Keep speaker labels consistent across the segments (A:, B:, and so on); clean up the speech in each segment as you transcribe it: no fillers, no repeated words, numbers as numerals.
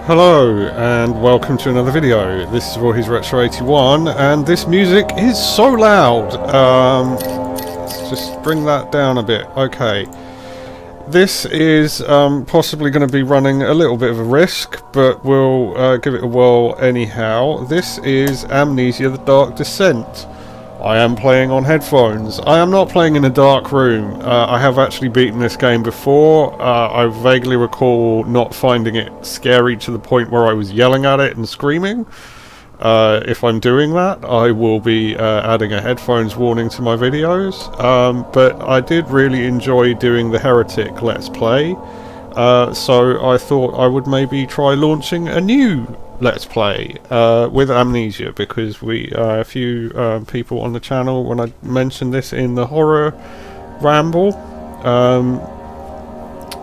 A: Hello and welcome to another video. This is Voorhees Retro 81 and this music is so loud. Let's just bring that down a bit. Okay. This is possibly going to be running a little bit of a risk, but we'll give it a whirl anyhow. This is Amnesia: The Dark Descent. I am playing on headphones. I am not playing in a dark room. I have actually beaten this game before. I vaguely recall not finding it scary to the point where I was yelling at it and screaming. If I'm doing that, I will be adding a headphones warning to my videos. But I did really enjoy doing the Heretic Let's Play. So I thought I would maybe try launching a new Let's Play with Amnesia, because a few people on the channel, when I mentioned this in the horror ramble,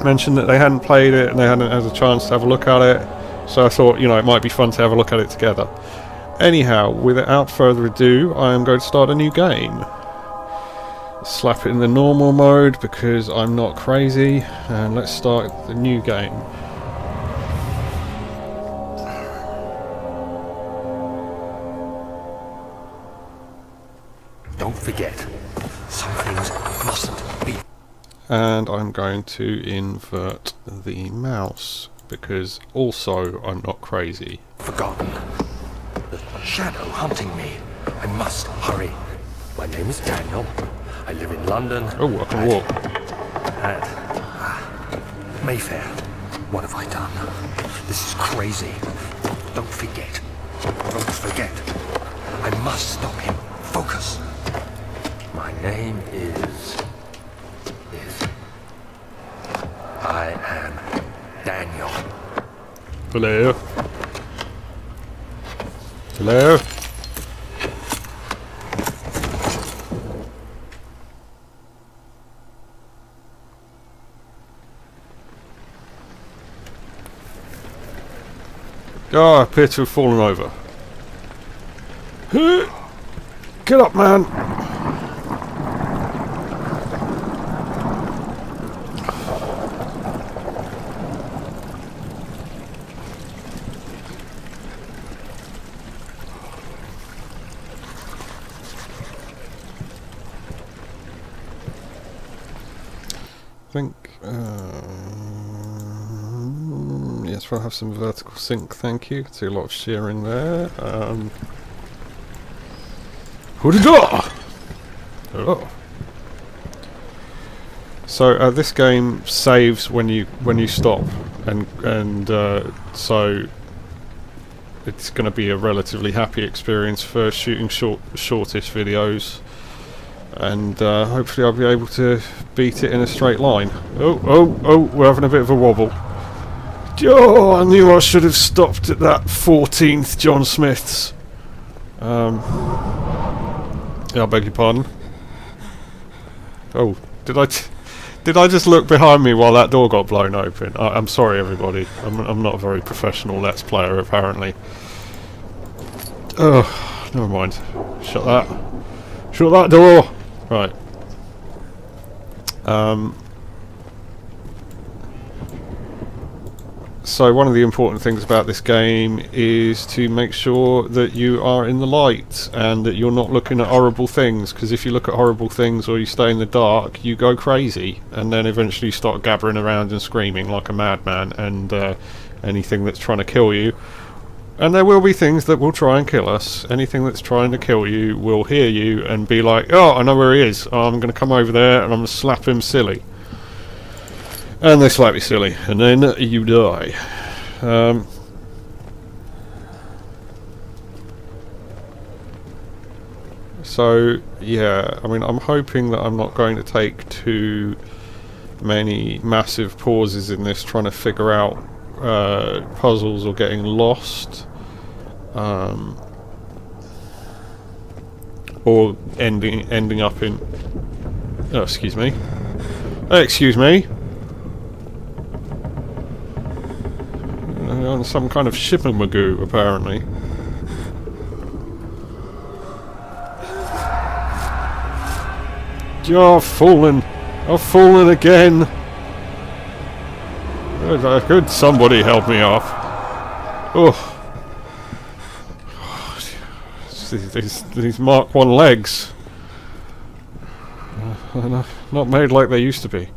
A: mentioned that they hadn't played it and they hadn't had a chance to have a look at it. So I thought, you know, it might be fun to have a look at it together. Anyhow, without further ado, I am going to start a new game. Slap it in the normal mode because I'm not crazy, and let's start the new game.
B: Don't forget, some things mustn't be.
A: And I'm going to invert the mouse because also I'm not crazy.
B: Forgotten. The shadow hunting me. I must hurry. My name is Daniel. I live in London.
A: Oh, I can walk.
B: At Mayfair. What have I done? This is crazy. Don't forget. Don't forget. I must stop him. Focus. My name is... I am Daniel.
A: Hello. Hello. Oh, I appear to have fallen over. Get up, man! I think, yes, we'll have some vertical sync, thank you. See a lot of shearing there. Who'd Hello. So this game saves when you stop, and so it's going to be a relatively happy experience for shooting shortish videos. And hopefully I'll be able to beat it in a straight line. Oh, we're having a bit of a wobble. Oh, I knew I should have stopped at that 14th John Smith's. Yeah, I beg your pardon. Oh, did I just look behind me while that door got blown open? I'm sorry, everybody. I'm not a very professional Let's Player, apparently. Oh, never mind. Shut that. Shut that door! Right. So one of the important things about this game is to make sure that you are in the light and that you're not looking at horrible things, because if you look at horrible things or you stay in the dark, you go crazy and then eventually start gabbering around and screaming like a madman, and anything that's trying to kill you. And there will be things that will try and kill us. Anything that's trying to kill you will hear you and be like, oh, I know where he is. Oh, I'm going to come over there and I'm going to slap him silly. And they slap you silly. And then you die. So, yeah. I mean, I'm hoping that I'm not going to take too many massive pauses in this trying to figure out puzzles or getting lost, or ending up in excuse me on some kind of shipper-magoo, apparently. Oh, I've fallen again. Could somebody help me off? Oh. These Mark 1 legs. Not made like they used to be.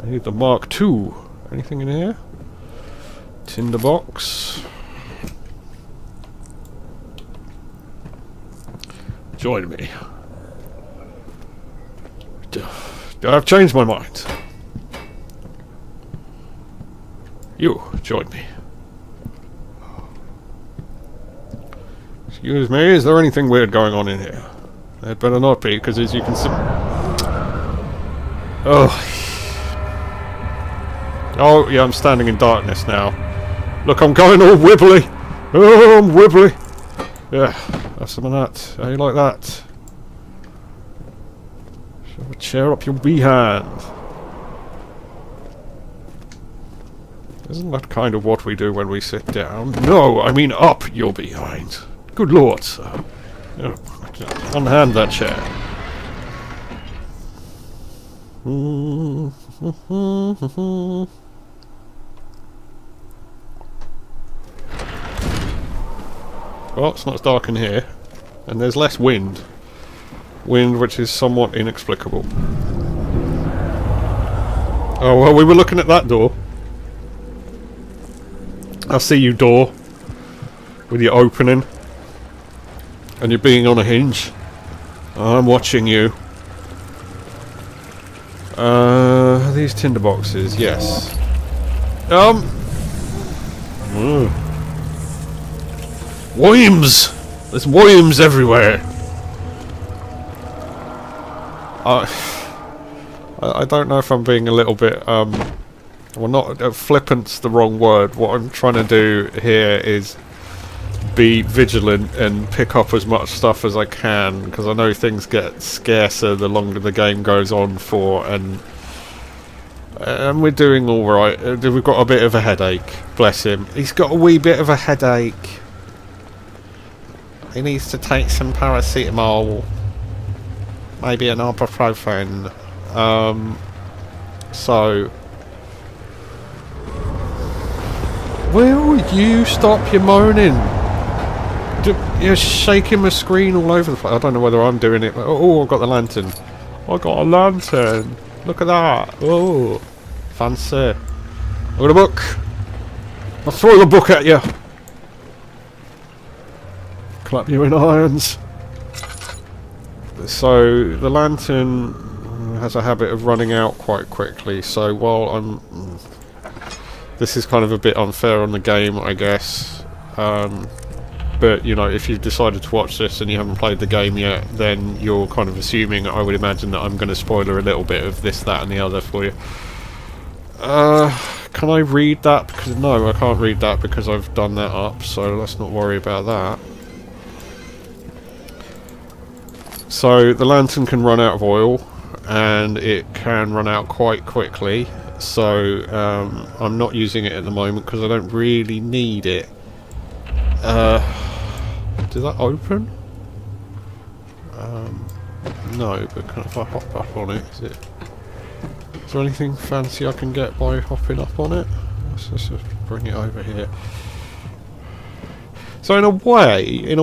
A: I need the Mark 2. Anything in here? Tinderbox. Join me. I've changed my mind. You, join me. Excuse me, is there anything weird going on in here? It better not be, because as you can see... Oh, yeah, I'm standing in darkness now. Look, I'm going all wibbly. Oh, I'm wibbly. Yeah, have some of that. How you like that? Shove a chair up your behind. Isn't that kind of what we do when we sit down? No, I mean up your behind. Good lord, sir. Oh, unhand that chair. Well, it's not as dark in here. And there's less wind. Wind which is somewhat inexplicable. Oh, well, we were looking at that door. I see you, door. With your opening. And you're being on a hinge. I'm watching you. These tinder boxes, yes. Worms! There's worms everywhere! I don't know if I'm being a little bit, well, not, flippant's the wrong word. What I'm trying to do here is be vigilant and pick up as much stuff as I can, because I know things get scarcer the longer the game goes on for, and we're doing alright. We've got a bit of a headache. Bless him. He's got a wee bit of a headache. He needs to take some paracetamol. Maybe an ibuprofen. So... Will you stop your moaning? You're shaking my screen all over the place. I don't know whether I'm doing it. Oh, I've got the lantern. I got a lantern. Look at that. Oh, fancy. I've got a book. I'll throw the book at you. Clap you in irons. So, the lantern has a habit of running out quite quickly. So, while I'm... This is kind of a bit unfair on the game, I guess. But, you know, if you've decided to watch this and you haven't played the game yet, then you're kind of assuming, I would imagine, that I'm going to spoiler a little bit of this, that and the other for you. Can I read that? Because no, I can't read that because I've done that up, so let's not worry about that. So, the lantern can run out of oil, and it can run out quite quickly. So, I'm not using it at the moment because I don't really need it. Did that open? No, but if I hop up on it, is there anything fancy I can get by hopping up on it? Let's just bring it over here. So in a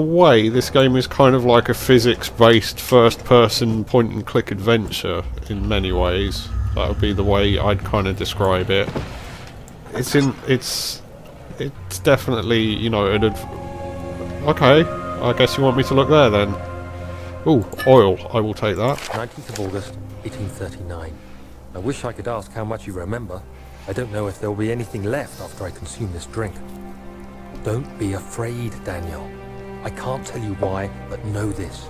A: way, this game is kind of like a physics-based first-person point-and-click adventure in many ways. That would be the way I'd kind of describe it. It's definitely, you know, okay, I guess you want me to look there then. Ooh, oil, I will take that.
B: 19th of August, 1839. I wish I could ask how much you remember. I don't know if there will be anything left after I consume this drink. Don't be afraid, Daniel. I can't tell you why, but know this.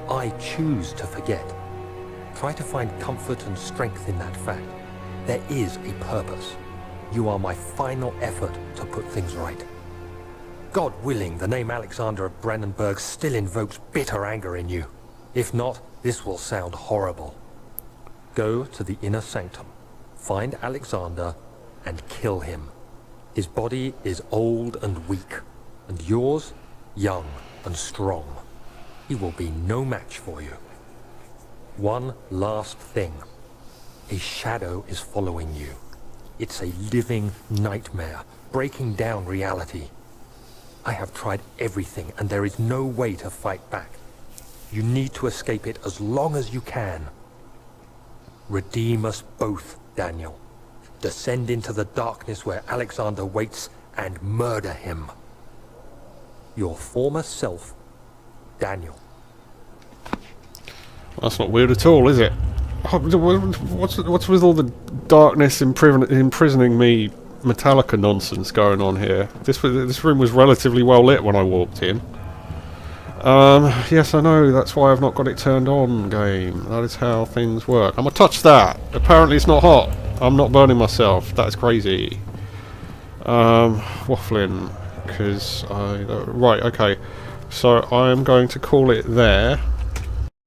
B: I choose to forget. Try to find comfort and strength in that fact. There is a purpose. You are my final effort to put things right. God willing, the name Alexander of Brandenburg still invokes bitter anger in you. If not, this will sound horrible. Go to the inner sanctum, find Alexander, and kill him. His body is old and weak, and yours, young and strong. He will be no match for you. One last thing. A shadow is following you. It's a living nightmare, breaking down reality. I have tried everything, and there is no way to fight back. You need to escape it as long as you can. Redeem us both, Daniel. Descend into the darkness where Alexander waits and murder him. Your former self, Daniel.
A: That's not weird at all, is it? Oh, what's with all the darkness imprisoning me Metallica nonsense going on here? This room was relatively well lit when I walked in. Yes, I know, that's why I've not got it turned on, game. That is how things work. I'm gonna touch that! Apparently it's not hot. I'm not burning myself. That's crazy. Waffling. Because right, okay. So I am going to call it there.